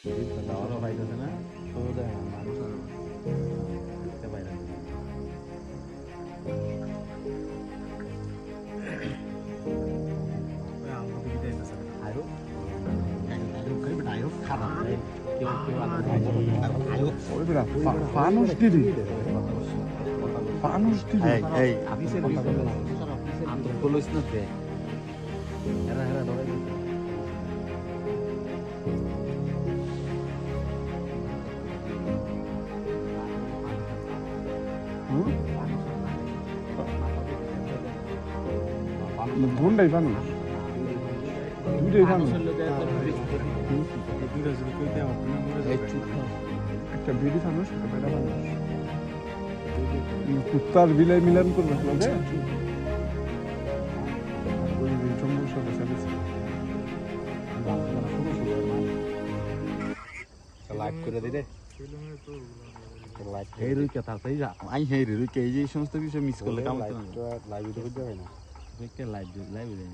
দাওয়ারও পাইতেছে না, তো দেয় না মানুষ দেখতে পাই না। আয়ো আয়ো খারাপ কেউ কেউ আয়ো ফানুস দিদি ফানুস দিদি এই অফিসের আমি তো বলিস না তে হেরা হেরা ধরে কোনটাই ফানুস দুইটাই ফানুস একটা বিড়ি ফানুস একটা বেড়া ফানুস কুত্তার বিলাই মিলান করবে না লাইভ করে দিলে এই রুই কথা তাই যা আই হেই রুই কে এই সমস্ত বিষয় মিস করলে কেমন লাইভ ভিডিও করতে হয় না দেখতে লাইভ লাইভ দেয়